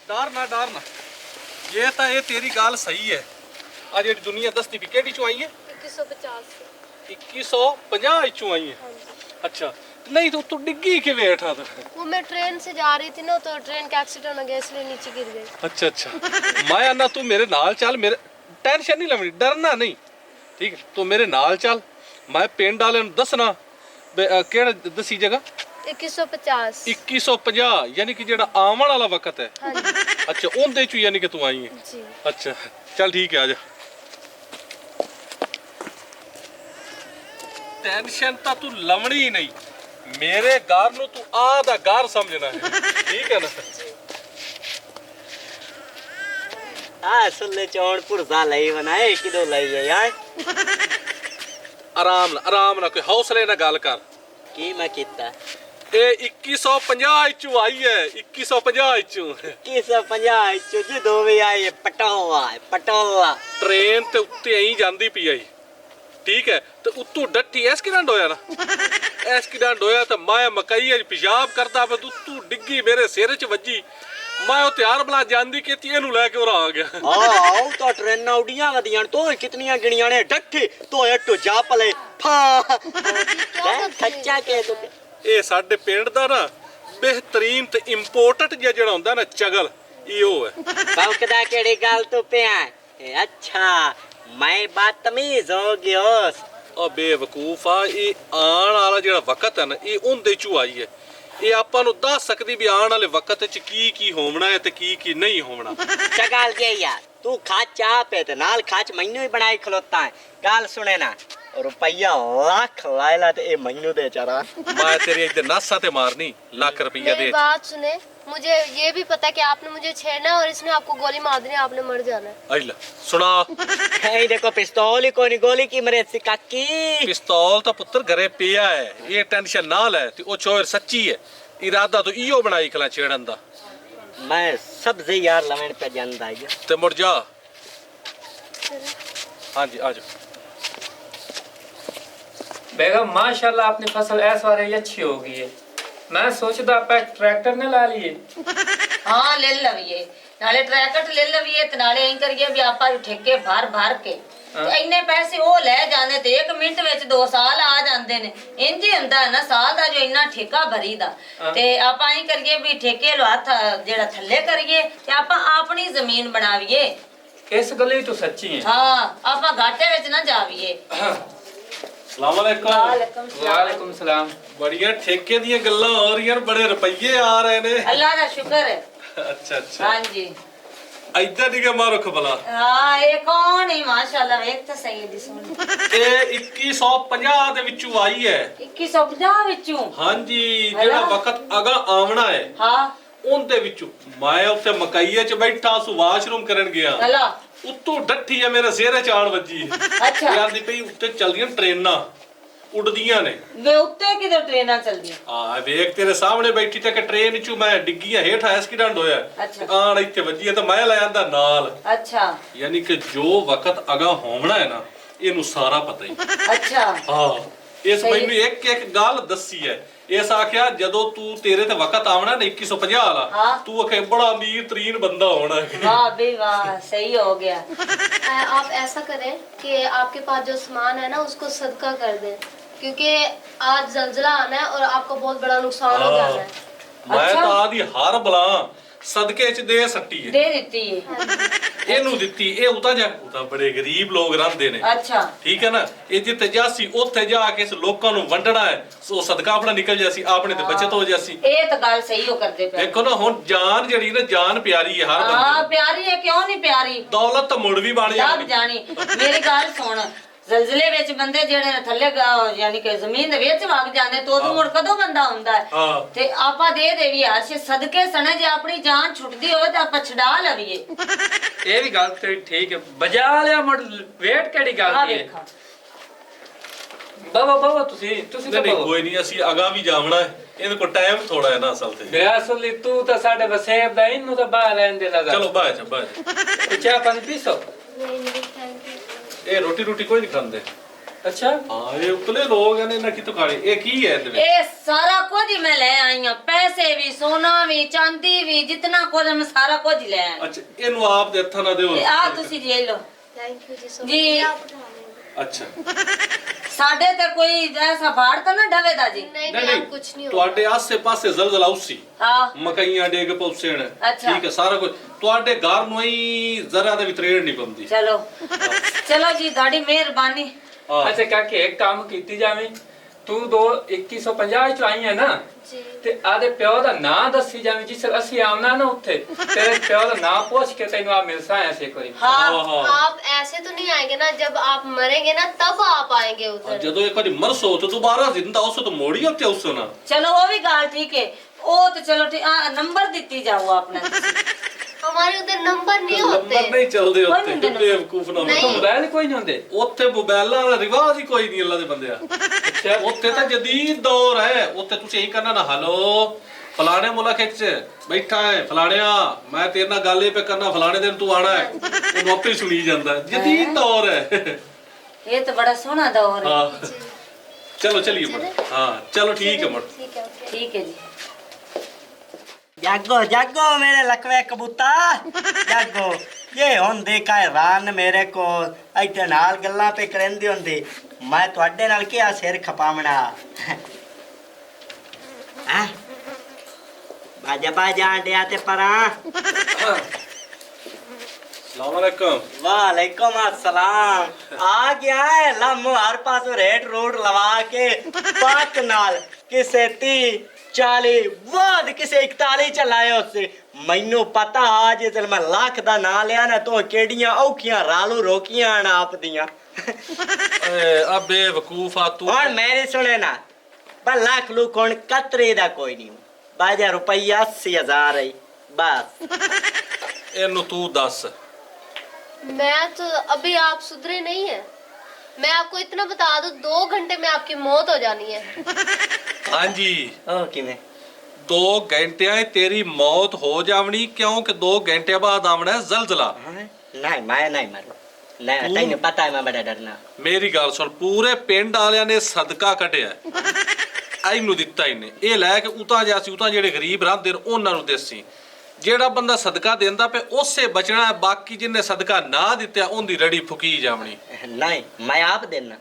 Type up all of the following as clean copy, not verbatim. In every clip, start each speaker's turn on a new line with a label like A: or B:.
A: डर ना ये तो ये तेरी गाल सही है। आ जी दुनिया दसती भी केड़ी चो आई है
B: 2150
A: 2150 चो आई है। अच्छा नहीं तो तू डिग्गी के बैठा था।
B: वो मैं ट्रेन से जा रही थी ना तो ट्रेन का एक्सीडेंट हो गया इसलिए नीचे गिर गई।
A: अच्छा अच्छा मैं आना तू मेरे नाल चल, मेरे टेंशन नहीं लेनी, डरना नहीं ठीक है। तू मेरे नाल चल, मैं पिंड वाले दसना केड़ा दसी जगह
B: 2150
A: 2150 यानी कि जेड़ा आवन वाला वक्त है।
B: हाँ जी।
A: अच्छा उनदे चो यानी कि तू आई है।
B: जी
A: अच्छा चल ठीक है आजा। टेंशन तो तू लवनी ही नहीं, मेरे घर नु तू आधा घर समझना है ठीक है ना।
C: सुल्ले चौड़ पुरजा लई बनाए किदो लई है यार।
A: आराम ना कोई हौसले ना गल कर।
C: की मैं कीता
A: ए 2150 चो आई है 2150 चो।
C: 2150 चो जो भी आई पटोला
A: ट्रेन ते उत्ते आई जांदी पई आई ठीक है। तो उत्तू डट्टी एक्सीडेंट होया ना, एक्सीडेंट होया तो मैं मकई अज पेशाब करदा पे तू डिग्गी मेरे सिर च वजी। मैं ओ त्यार बला जांदी कि एनू लेके और आ गया।
C: आओ तो ट्रेन उड़ियां वदियां तो कितनियां गिणियां ने डट्ठी तो एटो जा पले फा खच्चा के तो
A: ਇਹ ਸਾਡੇ ਪਿੰਡ ਦਾ ਨਾ ਬਿਹਤਰੀਨ ਤੇ ਇੰਪੋਰਟਡ ਜਿਹੜਾ ਹੁੰਦਾ ਨਾ ਚਗਲ ਇਹੋ ਹੈ।
C: भौंकदा केड़ी गल तू पिया अच्छा मैं बदतमीज हो गयोस।
A: ਆ ਬੇਵਕੂਫ ਆ ਇਹ ਆਉਣ ਵਾਲਾ ਜਿਹੜਾ ਵਕਤ ਹੈ ਨਾ ਇਹ ਉਹਦੇ ਚੋਂ ਆਈ ਹੈ। ਇਹ ਆਪਾਂ ਨੂੰ ਦੱਸ ਸਕਦੀ ਵੀ ਆਉਣ ਵਾਲੇ ਵਕਤ 'ਚ ਕੀ ਹੋਣਾ ਹੈ ਤੇ ਕੀ ਨਹੀਂ ਹੋਣਾ।
C: चगल जे यार तू खाच आ पे ते नाल खाच मैनू ही बनाई खलोता है। गल सुने ना रुपया लाख लायला ते ए मैनू दे चारा।
A: मैं तेरी इधर नासा ते मारनी लाख रुपया दे।
B: मेरी बात सुने, मुझे ये भी पता है कि आपने मुझे छेड़ना है और इसने आपको गोली मार देनी, आपने मर जाना है।
A: आइला सुना
C: ए देखो पिस्तौल ही कोनी गोली की मरे सी काकी।
A: पिस्तौल तो पुत्र घरे पिया है, ये टेंशन ना ले ते ओ चोर सच्ची है। इरादा तो इयो बनाई खला छेड़न दा।
C: मैं सब्जी यार लवेण पे ਜਾਂਦਾ ਹੈ
A: ते मुड़ जा। हाँ जी आ जाओ।
D: बेगम माशाल्लाह अपनी फसल इस बार अच्छी हो गई है। मैं सोचदा आप ट्रैक्टर ने ला लिए।
E: हाँ ले लवीए नाले ट्रैक्टर ले लवीए ते नाले ऐं करिए भी आपा ठेके भर के ते इन्ने पैसे ओ ले जाने ते 1 मिनट विच 2 साल आ जांदे ने। इंज ही हुंदा है ना साल दा जो इन्ना ठेका भरीदा ते आपा ऐं करिए भी ठेके लो हथ जेड़ा थल्ले करिए ते आपा अपनी जमीन बनावीए।
D: इस गली तो सच्ची है।
E: हाँ आपा घाटे विच ना जावीए।
A: सलाम अलैकुम।
E: वालेकुम सलाम।
D: वालेकुम सलाम।
A: बड़िया ठेके दी गल्लां हो रही हैं, बड़े रुपये आ रहे ने।
E: अल्लाह दा शुक्र है।
A: अच्छा अच्छा
E: हाँ जी
A: इधर नहीं मारो खबला।
E: हाँ ये कौन है माशाल्लाह वेख तो सही दी सोनी।
A: ये 2150 ਦੇ ਵਿੱਚੋਂ ਆਈ ਹੈ।
E: 2150 ਵਿੱਚੋਂ।
A: ਹਾਂਜੀ ਜਿਹੜਾ ਵਕਤ ਅਗਾ ਆਵਣਾ ਹੈ
E: ਹਾਂ
A: ਉਹਦੇ ਵਿੱਚੋਂ ਮੈਂ ਉੱਥੇ ਮਕਈਏ 'ਚ ਬੈਠਾ ਸੂ ਵਾਸ਼ਰੂਮ ਕਰਨ ਗਿਆ।
E: ਅੱਲਾ
A: ਉੱਤੋਂ ਡੱਠੀ ਹੈ ਮੇਰੇ ਸਿਰ 'ਚ ਆਣ ਵੱਜੀ।
E: ਅੱਛਾ
A: ਯਾਰ ਦੀ ਪਈ ਉੱਤੇ ਚੱਲਦੀਆਂ ਟ੍ਰੇਨਾਂ ਉੱਡਦੀਆਂ ਨੇ।
E: ਵੇ ਉੱਤੇ ਕਿਧਰ ਟ੍ਰੇਨਾਂ ਚੱਲਦੀਆਂ।
A: ਆ ਵੇਖ ਤੇਰੇ ਸਾਹਮਣੇ ਬੈਠੀ ਤੇ ਕਿ ਟ੍ਰੇਨ 'ਚੋਂ ਮੈਂ ਡਿੱਗੀ ਆ ਹੇਠ ਐਕਸੀਡੈਂਟ ਹੋਇਆ।
E: ਅੱਛਾ।
A: ਆਣ ਇੱਥੇ ਵੱਜੀ ਤਾਂ ਮੈਂ ਲੈ ਆਂਦਾ ਨਾਲ।
E: ਅੱਛਾ
A: ਯਾਨੀ ਕਿ ਜੋ ਵਕਤ ਅਗਾ ਹੋਣਾ ਹੈ ਨਾ ਇਹਨੂੰ ਸਾਰਾ ਪਤਾ ਹੀ।
E: ਅੱਛਾ
A: ਹਾਂ ਇਸ
E: ਸਹੀ।
A: ਮੈਨੂੰ ਇੱਕ ਗੱਲ ਦੱਸੀ ਹੈ। ਇਸ ਆਖਿਆ ਜਦੋਂ ਤੂੰ ਤੇਰੇ ਤੇ ਵਕਤ ਆਵਣਾ ਨਾ 2150
E: हाँ।
A: ਵਾਲਾ ਤੂੰ ਅਖੇ ਬੜਾ ਅਮੀਰ ਤਰੀਨ ਬੰਦਾ ਹੋਣਾ ਹੈ।
E: वाह बे वाह सही हो गया।
B: आप ऐसा करें कि आपके पास जो सामान है ना उसको सदका कर दें, क्योंकि आज जलजला आना है और आपको बहुत बड़ा नुकसान हो जाना है।
A: ਮੈਂ
E: ਅੱਛਾ।
A: ਤਾਂ ਆਦੀ ਹਰ ਬਲਾ ਸਦਕੇ ਚ ਦੇ ਸੱਟੀ ਹੈ।
E: दे देती है।
A: ਇਹਨੂੰ ਦਿੱਤੀ ਇਹ ਉਤਾ ਬੜੇ ਗਰੀਬ ਲੋਕ ਰਹਿੰਦੇ ਨੇ
E: अच्छा
A: ਠੀਕ ਹੈ ਨਾ। ਇਹ ਜਿੱਥੇ ਜਾਸੀ ਉੱਥੇ ਜਾ ਕੇ ਇਸ ਲੋਕਾਂ ਨੂੰ ਵੰਡਣਾ ਹੈ ਸੋ ਸਦਕਾ ਆਪਣਾ ਨਿਕਲ ਜਾਸੀ ਆਪਣੇ ਤੇ ਬਚਤ ਹੋ ਜਾਸੀ।
E: ये तो गल सही हो करदे पे।
A: ਦੇਖੋ ਨਾ ਹੁਣ ਜਾਨ ਜਿਹੜੀ ਨਾ ਜਾਨ ਪਿਆਰੀ ਹੈ ਹਰ
E: हाँ
A: ਬੰਦੇ
E: प्यारी है क्यों नहीं प्यारी।
A: ਨੂੰ। ਦੌਲਤ ਤਾਂ ਮੁੜ ਵੀ ਬਣ
E: सब
A: ਜਾਂਦੀ।
E: जानी मेरी गल सुन ਜ਼ਲਜ਼ਲੇ ਵਿੱਚ ਬੰਦੇ ਜਿਹੜੇ ਨੇ ਥੱਲੇ ਯਾਨੀ ਕਿ ਜ਼ਮੀਨ ਦੇ ਵਿੱਚ ਵਗ ਜਾਂਦੇ ਤੋਂ ਉਦੋਂ ਮੁੜ ਕਦੋਂ ਬੰਦਾ ਹੁੰਦਾ ਹੈ।
A: ਹਾਂ
E: ਤੇ ਆਪਾਂ ਦੇ ਦੇਵੀ ਹਰਸ਼ ਸਦਕੇ ਸਣੇ ਜੇ ਆਪਣੀ ਜਾਨ ਛੁੱਟਦੀ ਹੋਵੇ ਤਾਂ ਆਪਾਂ ਛਡਾ ਲਵੀਏ।
D: ਇਹ ਵੀ ਗੱਲ ਤੇਰੀ ਠੀਕ ਹੈ। ਬਜਾ ਲਿਆ ਮੁੜ ਵੇਟ ਕਿਹੜੀ
E: ਆ
D: ਗੱਲ ਦੀ ਹੈ।
E: ਵੇਖਾ
D: ਬਾਬਾ ਤੁਸੀਂ
A: ਨਹੀਂ ਨਹੀਂ ਕੋਈ ਨਹੀਂ ਅਸੀਂ ਅਗਾ ਵੀ ਜਾਵਣਾ ਹੈ। ਇਹਦੇ ਕੋਲ ਟਾਈਮ ਥੋੜਾ ਹੈ ਨਾ ਅਸਲ ਤੇ।
D: ਬਿਆਸਲੀ ਤੂੰ ਤਾਂ ਸਾਡੇ ਵਸੇਬ ਦਾ ਇਹਨੂੰ ਤਾਂ ਬਾਹਰ ਲੈਣ ਦੇ ਲਗਾ।
A: ਚਲੋ ਬਾਹਰ ਜਾ
D: ਚਾਹ ਪਾਣੀ ਪੀਸੋ।
B: नहीं नहीं थैंक यू।
A: ਇਹ ਰੋਟੀ ਕੋਈ ਨਹੀਂ ਖਾਂਦੇ।
D: ਅੱਛਾ
A: ਹਾਂ ਇਹ ਉਤਲੇ ਲੋਕ ਨੇ ਨਾ ਕਿਤੋਂ ਕਾਲੇ ਇਹ ਕੀ ਹੈ ਇਹਦੇ ਵਿੱਚ
E: ਇਹ ਸਾਰਾ ਕੁਝ ਹੀ ਮੈਂ ਲੈ ਆਈ ਹਾਂ, ਪੈਸੇ ਵੀ, ਸੋਨਾ ਵੀ, ਚਾਂਦੀ ਵੀ, ਜਿੰਨਾ ਕੁਝ ਮੈਂ ਸਾਰਾ ਕੁਝ ਹੀ ਲੈ ਆਈ।
A: ਅੱਛਾ ਇਹਨੂੰ ਆਪ ਦੇ ਹੱਥਾਂ ਨਾਲ ਦਿਓ
E: ਆ ਤੁਸੀਂ ਲੈ ਲਓ
B: थैंक यू जी सो
E: जी।
B: आप उठा लेंगे।
A: ਅੱਛਾ
E: ਸਾਡੇ ਤੇ ਕੋਈ ਐਸਾ ਬਾੜ ਤਾਂ ਨਾ ਡਵੇਦਾ ਜੀ।
B: नहीं
A: ਨਹੀਂ
B: नहीं आप कुछ नहीं होगा।
A: ਤੁਹਾਡੇ ਆਸੇ ਪਾਸੇ ਜ਼ਲਜ਼ਲਾ ਉਸੀ
E: ਹਾਂ
A: ਮਕਈਆਂ ਡੇਗ ਪਉਸਣ
E: ਅੱਛਾ।
A: ਠੀਕ ਹੈ ਸਾਰਾ ਕੁਝ ਤੁਹਾਡੇ ਘਰ ਨੂੰ ਹੀ ਜ਼ਰਾ ਦੇ ਵੀ ਤਰੇੜ ਨਹੀਂ ਪੰਦੀ
E: ਚਲੋ ਚਲੋ ਜੀ, ਤੁਹਾਡੀ ਮਿਹਰਬਾਨੀ।
A: ਹਾਂ
D: ਅੱਛਾ ਕਾਕੇ ਇੱਕ ਕੰਮ ਕੀਤੀ ਜਾਵੇਂ ਤੂੰ 2150 ਚ ਆਈ ਹੈ ਨਾ
B: जी
D: ਤੇ ਆਦੇ ਪਿਓ ਦਾ ਨਾਂ ਦੱਸੀ ਜਾਵੇਂ ਜਿਸ ਅਸੀਂ ਆਉਣਾ ਨਾ ਉੱਥੇ ਤੇਰੇ ਪਿਓ ਦਾ ਨਾਂ ਪੁੱਛ ਕੇ ਤੈਨੂੰ ਆ ਮਿਲਸਾ ਐਸੇ ਕੋਈ
E: ਹਾਂ
B: आप ऐसे तो नहीं आएंगे ना, जब आप मरेंगे ना तब आप आएंगे उधर।
A: ਜਦੋਂ ਇੱਕ ਵਾਰੀ ਮਰਸੋ ਤੇ ਦੁਬਾਰਾ ਜ਼ਿੰਦਾ ਉਸੇ ਤੋਂ ਮੋੜੀ ਉੱਤੇ ਉਸੋ ਨਾ
E: ਚਲੋ ਉਹ ਵੀ ਗੱਲ ਠੀਕ ਹੈ, ਉਹ ਤੇ ਚਲੋ ਠੀਕ ਨੰਬਰ ਦਿੱਤੀ ਜਾਓ ਆਪਣਾ।
B: हमारे उधर नंबर नहीं
A: ਨੰਬਰ
B: होते।
A: ਨਹੀਂ ਚੱਲਦੇ
E: ਕੋਈ
A: ਉੱਤੇ
E: ਨਹੀਂ
A: ਬੇਵਕੂਫ ਨਾ
B: ਨਹੀਂ।
D: ਤੂੰ ਮੋਬਾਈਲ ਕੋਈ ਨਹੀਂ ਹੁੰਦੇ
A: ਉੱਥੇ ਮੋਬਾਈਲਾਂ ਦਾ ਰਿਵਾਜ ਹੀ ਕੋਈ ਨਹੀਂ ਅੱਲਾ ਦੇ ਬੰਦਿਆ
D: ਅੱਛਾ
A: ਉੱਥੇ ਤਾਂ ਜਦੀਦ ਦੌਰ ਹੈ ਉੱਥੇ ਤੁਸੀਂ ਇਹੀ ਕਰਨਾ ਨਾ ਹਲੋ ਫਲਾਣੇ ਮੁਲਕ ਵਿੱਚ ਬੈਠਾ ਹੈ ਫਲਾਣਿਆ ਮੈਂ ਤੇਰੇ ਨਾਲ ਗੱਲ ਇਹ ਪੇ ਕਰਨਾ ਫਲਾਣੇ ਦਿਨ ਤੂੰ ਆਣਾ ਹੈ ਉਹ ਆਪੇ ਹੀ ਸੁਣੀ ਜਾਂਦਾ ਜਦੀਦ ਦੌਰ ਹੈ
E: ਇਹ ਤਾਂ ਬੜਾ ਸੋਹਣਾ ਦੌਰ ਹੈ।
A: ਹਾਂ ਚਲੋ ਚਲਿਏ ਮੜ ਹਾਂ ਚਲੋ ਠੀਕ ਹੈ ਮੜ
B: ठीक है ओके।
E: ਠੀਕ ਹੈ ਜੀ।
C: ਜਾਗੋ ਜਾਗੋ ਮੇਰੇ ਲਖਵੇ ਕਬੂਤਰ ਜਾਗੋ ਇਹ ਹੁੰਦੇ ਕਾਇ ਰਾਨ ਮੇਰੇ ਕੋਲ ਇੱਥੇ ਨਾਲ ਗੱਲਾਂ ਪੇ ਕਰੰਦੀ ਹੁੰਦੀ ਮੈਂ ਤੁਹਾਡੇ ਨਾਲ ਕਿਹਾ ਸਿਰ ਖਪਾਵਣਾ ਹਾਂ ਬਾਜਾ ਆਂਡਿਆ ਤੇ ਪਰਾਂ
A: ਸਲਾਮ ਅਲੈਕਮ
C: वालेकुम अस्सलाम आ गया है लम्हो हर पास रेट रोड लवा के पाक नाल किसे 30 40 बाद किसे 41 चलाए उससे मैनू पता आज जल मैं लाख दा ना लिया ना तो केड़ियां औखियां रालू रोकियां ना आप दियां
A: ਆ ਬੇਵਕੂਫਾ ਤੂੰ
C: और मेरी सुने ना पर लाख लू कौन कतरे दा कोई नहीं बाजा रुपया 80,000 है बस
A: ਇਹਨੂੰ ਤੂੰ ਦੱਸ
B: मैं तो अभी आप सुधरे नहीं है। मैं आपको इतना बता दूं, 2 घंटे में आपकी मौत हो जानी है।
A: ਹਾਂਜੀ
C: ओ किने
A: 2 ਘੰਟਿਆਂ 'ਚ ਤੇਰੀ ਮੌਤ ਹੋ ਜਾਵਣੀ ਕਿਉਂਕਿ 2 ਘੰਟਿਆਂ ਬਾਅਦ ਆਵਣਾ ਹੈ ਜ਼ਲਜ਼ਲਾ
C: नहीं मैं नहीं मरू नहीं तैਨੂੰ पता है मैं बड़ा डरना
A: ਮੇਰੀ ਗੱਲ ਸੁਣ ਪੂਰੇ ਪਿੰਡ ਵਾਲਿਆਂ ਨੇ ਸਦਕਾ ਕੱਢਿਆ ਇਹਨੂੰ ਦਿੱਤਾ ਇਹਨੇ ਇਹ ਲੈ ਕੇ ਉਤਾਂ ਜਾ ਸੀ ਉਤਾਂ ਜਿਹੜੇ ਗਰੀਬ ਰਹਿੰਦੇ ਨੇ ਉਹਨਾਂ ਨੂੰ ਦੇਸੀ ਜਿਹੜਾ ਬੰਦਾ ਸਦਕਾ ਦਿੰਦਾ ਪਏ ਉਸੇ ਬਚਣਾ ਹੈ ਬਾਕੀ ਜਿੰਨੇ ਸਦਕਾ ਨਾ ਦਿੱਤਿਆ ਉਹਦੀ ਰੜੀ ਫੁਕੀ ਜਾਵਣੀ
C: नहीं मैं आप देना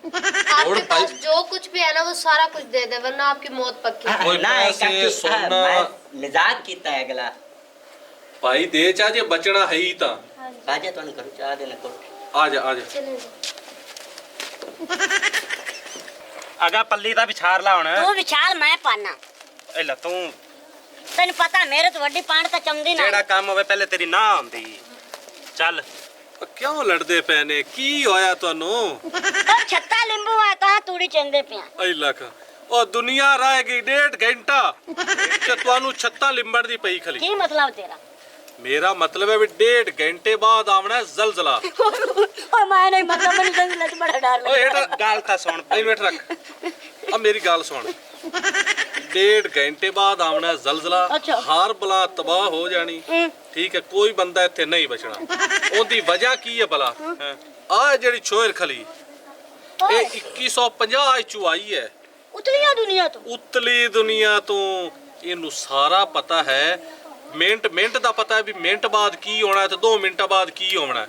B: आपके पास जो कुछ भी है ना वो सारा कुछ दे दे, वरना आपकी मौत पक्की है।
A: कोई
C: नहीं,
A: पैसे,
C: काकी,
A: सोना।
C: मैं मजाक कीता है अगला
A: ਭਾਈ ਦੇ ਚਾ ਜੇ ਬਚਣਾ ਹੈ ਹੀ ਤਾਂ
C: बाजा तो नहीं करो चाह देना करो
A: ਆ ਜਾ ਆ ਜਾ
B: चलें जी।
F: ਅਗਾ ਪੱਲੀ ਦਾ ਵਿਚਾਰ ਲਾ ਹੁਣ
G: ਤੂੰ ਵਿਚਾਰ ਮੈਂ ਪਾਣਾ
F: ਇਹ ਲੈ ਤੂੰ
G: ਤੈਨੂੰ ਪਤਾ ਮੇਰੇ ਤੋਂ ਵੱਡੀ ਪਾਣ ਤਾਂ ਚੰਦੀ ਨਾ
F: ਜਿਹੜਾ ਕੰਮ ਹੋਵੇ ਪਹਿਲੇ ਤੇਰੀ ਨਾ ਹੁੰਦੀ ਚੱਲ
A: ਉਹ ਕਿਉਂ ਲੜਦੇ ਪਏ ਨੇ ਕੀ ਹੋਇਆ ਤੁਹਾਨੂੰ
G: ਉਹ ਛੱਤਾ ਲਿੰਬੂ ਆ ਤਾਂ ਤੂੜੀ ਚੰਦੇ ਪਿਆ
A: ਐ ਲੱਖ ਉਹ ਦੁਨੀਆ ਰਹਿ ਗਈ 1.5 ਘੰਟਾ ਤੇ ਤੁਹਾਨੂੰ ਛੱਤਾਂ ਲਿੰਬੜ ਦੀ ਪਈ ਖਲੀ
G: ਕੀ ਮਤਲਬ ਤੇਰਾ
A: ਮੇਰਾ ਮਤਲਬ ਹੈ ਵੀ 1.5 ਘੰਟੇ ਬਾਅਦ ਆਵਣਾ ਹੈ ਜ਼ਲਜ਼ਲਾ
G: ਓਏ ਮੈਂ ਨਹੀਂ ਮਤਲਬ ਮੈਨੂੰ ਜੰਗਲ ਚ ਬੜਾ ਡਰ
A: ਓਏ
G: ਲੱਗਦਾ
A: ਹੇਠ
F: ਗੱਲ ਤਾਂ ਸੁਣ
A: ਆਈ ਮਿੰਟ ਰੱਖ ਆ ਮੇਰੀ ਗੱਲ ਸੁਣ 1.5 ਘੰਟੇ ਬਾਅਦ ਆਵਣਾ ਹੈ ਜ਼ਲਜ਼ਲਾ
G: ਅੱਛਾ।
A: ਹਰ ਬਲਾ ਤਬਾਹ ਹੋ ਜਾਣੀ ਠੀਕ ਹੈ ਕੋਈ ਬੰਦਾ ਇੱਥੇ ਨਹੀਂ ਬਚਣਾ ਉਹਦੀ ਵਜ੍ਹਾ ਕੀ ਹੈ ਭਲਾ ਆ ਜਿਹੜੀ ਛੋਰ ਖਲੀ ਇਹ 2150 ਚੋਂ ਆਈ ਹੈ
G: ਉਤਲੀਆਂ ਦੁਨੀਆ ਤੋਂ
A: ਉਤਲੀ ਦੁਨੀਆ ਤੋਂ ਇਹਨੂੰ ਸਾਰਾ ਪਤਾ ਹੈ ਮਿੰਟ ਮਿੰਟ ਦਾ ਪਤਾ ਹੈ ਵੀ ਮਿੰਟ ਬਾਅਦ ਕੀ ਹੋਣਾ ਤੇ 2 ਮਿੰਟਾਂ ਬਾਅਦ ਕੀ ਹੋਣਾ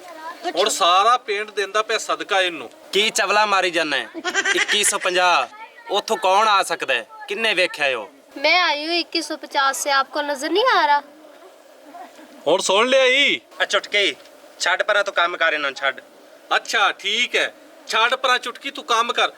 A: ਹੁਣ ਸਾਰਾ ਪਿੰਡ ਦਿੰਦਾ ਪਿਆ ਸਦਕਾ ਇਹਨੂੰ
F: ਕੀ ਚਵਲਾ ਮਾਰੀ ਜਾਂਦਾ 2150 ਉੱਥੋਂ ਕੌਣ ਆ ਸਕਦਾ ਹੈ? ਕਿੰਨੇ ਵੇਖਿਆ ਉਹ
B: मैं आई हूँ 2150 से, आपको नजर नहीं आ रहा?
A: ਹੁਣ ਸੁਣ ਲਿਆ ਈ
F: ਆ ਚੁਟਕੀ ਛੱਡ ਪਰਾਂ ਤੂੰ ਕੰਮ ਕਰ ਇਹਨਾਂ ਨੂੰ ਛੱਡ
A: ਅੱਛਾ ਠੀਕ ਹੈ ਛੱਡ ਪਰਾਂ ਚੁਟਕੀ ਤੂੰ ਕੰਮ ਕਰ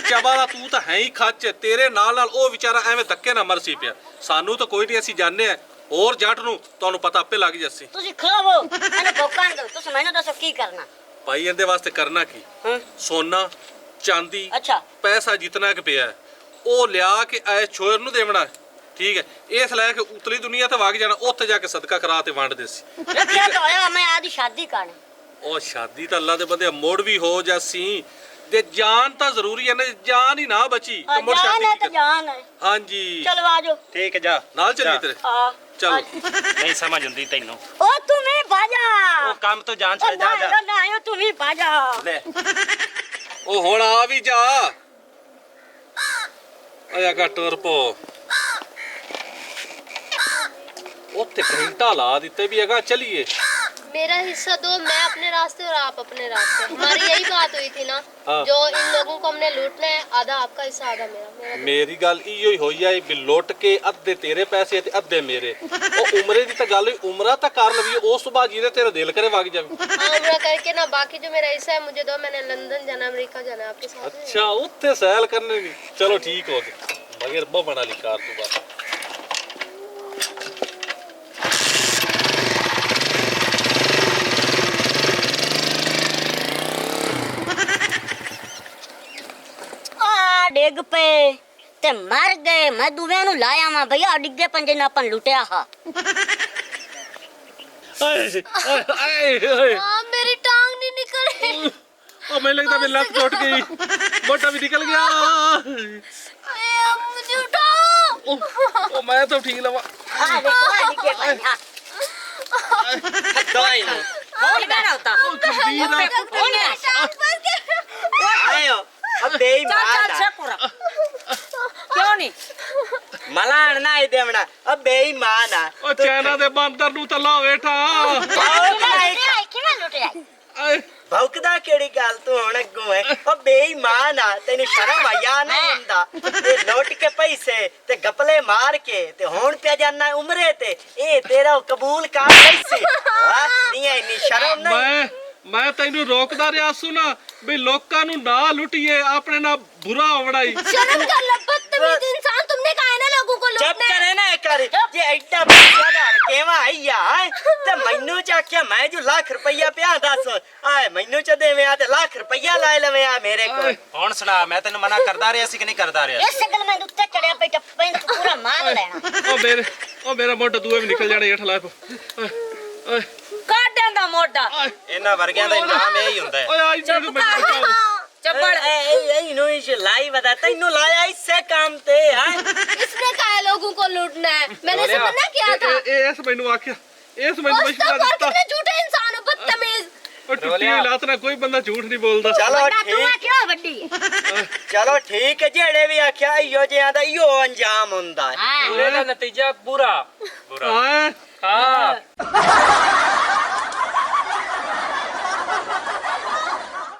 A: ਚਵਾ ਦਾ ਤੂੰ ਤਾਂ ਹੈ ਹੀ ਖੱਚ ਤੇਰੇ ਨਾਲ ਨਾਲ ਉਹ ਵਿਚਾਰਾ ਐਵੇਂ ਧੱਕੇ ਨਾ ਮਰਸੀ ਪਿਆ ਸਾਨੂੰ ਤਾਂ ਕੋਈ ਨਹੀਂ ਅਸੀਂ ਜਾਣਦੇ ਆ ਹੋਰ ਜੱਟ ਨੂੰ ਤੁਹਾਨੂੰ ਪਤਾ ਆਪੇ ਲੱਗ ਜਾਸੀ
G: ਤੁਸੀਂ ਖਲੋਵੋ ਇਹਨੂੰ ਭੋਕਾਂ ਦਿਓ ਤੁਸੀਂ ਮੈਨੂੰ ਦੱਸੋ ਕੀ ਕਰਨਾ
A: ਭਾਈ ਇਹਦੇ ਵਾਸਤੇ ਕਰਨਾ ਕੀ
G: ਹਾਂ
A: ਸੋਨਾ ਚਾਂਦੀ
G: ਅੱਛਾ
A: ਪੈਸਾ ਜਿੰਨਾ ਕਿ ਪਿਆ ਹੈ, ਉਹ ਲਿਆ ਕੇ ਐ ਛੋਰ ਨੂੰ ਦੇਵਣਾ ਠੀਕ ਹੈ ਇਸ ਲੈ ਕੇ ਉਤਲੀ ਦੁਨੀਆ ਤੇ ਵਗ ਜਾਣਾ ਉੱਥੇ ਜਾ ਕੇ ਸਦਕਾ ਕਰਾ ਤੇ ਵੰਡ ਦੇਸੀ
G: ਰੱਖਿਆ ਤਾਂ ਹੋਇਆ ਮੈਂ ਆਦੀ ਸ਼ਾਦੀ ਕਰਨੀ
A: ਉਹ ਸ਼ਾਦੀ ਤਾਂ ਅੱਲਾ ਦੇ ਬੰਦੇ ਮੋੜ ਵੀ ਹੋ ਜਾਸੀ ਤੇ ਜਾਨ ਤਾਂ ਜ਼ਰੂਰੀ ਹੈ ਨਾ ਜਾਨ ਹੀ ਨਾ ਬਚੀ ਤੇ ਮੁੜ
G: ਜਾਨ ਹੈ
A: ਸ਼ਾਦੀ
G: ਤਾਂ
A: ਕੀ
G: ਜਾਨ ਹੈ
A: ਹਾਂਜੀ
G: ਚਲੋ ਆਜੋ
F: ਠੀਕ ਹੈ, ਜਾ
A: ਨਾਲ ਚੱਲੀ
F: ਜਾ।
A: ਤੇਰੇ
G: ਆ
A: ਚਲੋ
F: ਨਹੀਂ ਸਮਝ ਹੁੰਦੀ ਤੈਨੂੰ
G: ਓ ਤੂੰ ਵੀ ਬਾਜਾ
F: ਉਹ ਕੰਮ ਤੋਂ ਜਾਣ
G: ਓ
F: ਛੱਡ ਜਾ ਜਾ
G: ਨਾ ਤੂੰ ਵੀ ਬਾਜਾ
F: ਲੈ
A: ਉਹ ਹੁਣ ਆ ਵੀ ਜਾ ਆਇਆ ਗਾ ਟੁਰ ਪੋ ਉੱਥੇ ਘੰਟਾ ਲਾ ਦਿੱਤੇ ਵੀ ਹੈਗਾ ਚਲੀਏ
B: मेरा हिस्सा दो, मैं अपने रास्ते और आप अपने रास्ते। हमारी यही बात हुई थी ना,
A: हाँ।
B: जो इन लोगों को हमने लूटना है, आधा आपका हिस्सा आधा मेरा।
A: ਮੇਰੀ ਗੱਲ ਇਹੋ ਹੀ ਹੋਈ ਆ ਵੀ ਲੁੱਟ ਕੇ ਅੱਧੇ ਤੇਰੇ ਪੈਸੇ ਤੇ ਅੱਧੇ ਮੇਰੇ ਉਹ ਉਮਰੇ ਦੀ ਤਾਂ ਗੱਲ ਹੋਈ ਉਮਰਾ ਤਾਂ ਕਰ ਲਵੀ ਉਸ ਤੋਂ ਬਾਅਦ ਜਿਹਦੇ ਤੇਰਾ ਦਿਲ ਕਰੇ ਵਗ ਜਾਵੇ
B: हाँ, उम्र करके ना, बाकी जो मेरा हिस्सा है मुझे दो, मैंने लंदन जाना, अमेरिका जाना, आपके साथ है।
A: ਅੱਛਾ ਉੱਥੇ ਸੈਲ ਕਰਨੇ ਨਹੀਂ ਚਲੋ ਠੀਕ ਹੋ ਗਿਆ ਮਗਰ ਬਹੁ ਬਣਾ ਲਈ ਕਾਰ ਤੋਂ ਬਾਅਦ
G: ਡਿੱਗ ਪਏ ਤੇ ਮਰ ਗਏ। ਮੈਂ ਦੁਵੇਂ ਨੂੰ ਲਾਇਆ ਵਾਂ ਭਈਆ ਡਿੱਗੇ ਪੰਜੇ ਨਾ ਆਪਾਂ ਲੁੱਟਿਆ ਹਾਂ।
A: ਆਏ ਆਏ ਆਏ
B: हाँ, मेरी टांग नहीं निकल रही।
A: ਉਹ ਮੈਨੂੰ ਲੱਗਦਾ ਮੇਰੀ ਲੱਤ ਟੁੱਟ ਗਈ ਮੋਟਾ ਵੀ ਨਿਕਲ ਗਿਆ
B: अरे, अब मुझे उठाओ।
A: ਉਹ ਮੈਂ ਤਾਂ ਠੀਕ ਲਵਾਂ
G: ਆ ਦੇਖੋ ਆ ਡਿੱਗੇ ਪਏ ਹਾਂ।
C: दवाई लो
G: ਹੋਰ ਬੈਠਾ ਹੁੰਦਾ
A: ਉਹ ਖਬੀਰ ਆ
B: टांग फंस गई।
C: आयो अब बेईमान
G: ਚੱਲ
C: आ।
G: ਸ਼ਕਰ ਕਿਉਂ ਨਹੀਂ
C: ਮਲਾਣ ਨਾ ਇਹ ਦੇਵਣਾ अब बेईमान आ।
A: ਉਹ ਚੈਨਾ ਦੇ ਬਾਂਦਰ ਨੂੰ ਤਾਂ ਲਾ ਵੇਠਾ
G: ਕਿਵੇਂ ਲੁੱਟਿਆ
A: ਆਏ
C: ਭੌਕਦਾ ਕਿਹੜੀ ਗੱਲ ਤੂੰ ਹੁਣ ਅੱਗੋਂ ਹੈ ਉਹ ਬੇਈਮਾਨ ਆ ਤੈਨੂੰ ਸ਼ਰਮ ਆਇਆ ਨਹੀਂ ਹੁੰਦਾ ਇਹ ਲੁੱਟ ਕੇ ਪੈਸੇ ਤੇ ਗਪਲੇ ਮਾਰ ਕੇ ਤੇ ਹੁਣ ਪਿਆ ਜਾਨਾ ਉਮਰੇ ਤੇ ਇਹ ਤੇਰਾ ਕਬੂਲ ਕਰ ਲਈ ਸੀ ਨਹੀਂ ਇੰਨੀ ਸ਼ਰਮ ਨਹੀਂ
A: ਮੈਂ ਤੈਨੂੰ ਰੋਕਦਾ ਰਿਹਾ ਸੁਣਾ ਵੀ ਲੋਕਾਂ ਨੂੰ ਨਾ ਲੁੱਟੀਏ ਆਪਣੇ ਨਾਲ ਬੁਰਾ ਹੋਵੜਾਈ
B: शर्म कर लो, बदतमीज इंसान। तुमने कहा है ना लोगों को
C: ਚੁੱਪ
B: लूटना है।
C: ਕਰੇ ਨਾ ਕਰ ਜੇ ਐਡਾ ਪੈਸਾ ਦਾ ਕਿਵੇਂ ਆਈਆ ਤੇ ਮੈਨੂੰ ਚਾਕਿਆ ਮੈਂ ਜੋ ਲੱਖ ਰੁਪਈਆ ਪਿਆ ਦੱਸ ਆਏ ਮੈਨੂੰ ਚ ਦੇਵੇਂ ਆ ਤੇ ਲੱਖ ਰੁਪਈਆ ਲੈ ਲਵੇਂ ਆ ਮੇਰੇ ਕੋਲ
F: ਹੁਣ ਸੁਣਾ ਮੈਂ ਤੈਨੂੰ ਮਨਾ ਕਰਦਾ ਰਿਹਾ ਸੀ ਕਿ ਨਹੀਂ ਕਰਦਾ ਰਿਹਾ
G: ਇਸ ਗੱਲ ਮੈਂ ਉੱਤੇ ਚੜਿਆ ਬੈਠਾ ਪੈਂਦਾ ਪੂਰਾ ਮਾਰ ਲੈਣਾ
A: ਉਹ ਮੇਰਾ ਮੋਢਾ ਦੂਏ ਵੀ ਨਿਕਲ ਜਾਣੇ ਹੇਠ ਲਾ ਓਏ
E: ਕਾਢਾਂ ਦਾ ਮੋਢਾ
F: ਇਹਨਾਂ ਵਰਗਿਆਂ ਦਾ ਇਨਾਮ ਇਹ ਹੀ ਹੁੰਦਾ ਹੈ
A: ਓਏ ਆਈ ਤੈਨੂੰ ਮੈਂ ਬਚਾਓ
E: ਚੱਬੜ
C: ਇਹਨੂੰ ਇਸ ਲਾਈ ਬਤਾ ਤੈਨੂੰ ਲਾਇਆ ਇਸੇ ਕੰਮ ਤੇ ਹੈ
B: इसने कहा है लोगों को लूटना है, मैंने इसे मना किया था।
A: ਇਸ ਮੈਨੂੰ आखिया ਇਸ ਮੈਨੂੰ ਮਸ਼ਵਰਾ
B: मुस्तफा,
A: ਦਿੱਤਾ
B: कितने झूठे इंसान हो, बदतमीज।
A: ਉਹ ਟੁੱਟੀ ਲਾਤ ਨਾਲ ਕੋਈ ਬੰਦਾ ਝੂਠ ਨਹੀਂ ਬੋਲਦਾ
C: ਚਲੋ
G: ਵੱਡਾ ਤੂੰ ਆ
C: ਠੀਕ
G: ਕਿਉਂ ਵੱਡੀ
C: ਚਲੋ ਠੀਕ ਹੈ ਜਿਹੜੇ ਵੀ ਆਖਿਆ ਇਹੋ ਜਿਹਾ ਦਾ ਇਹੋ ਅੰਜਾਮ ਹੁੰਦਾ ਹੈ
G: ਹਾਂ
D: ਪੂਰੇ ਦਾ ਨਤੀਜਾ ਪੂਰਾ
A: ਹਾਂ
D: ਹਾਂ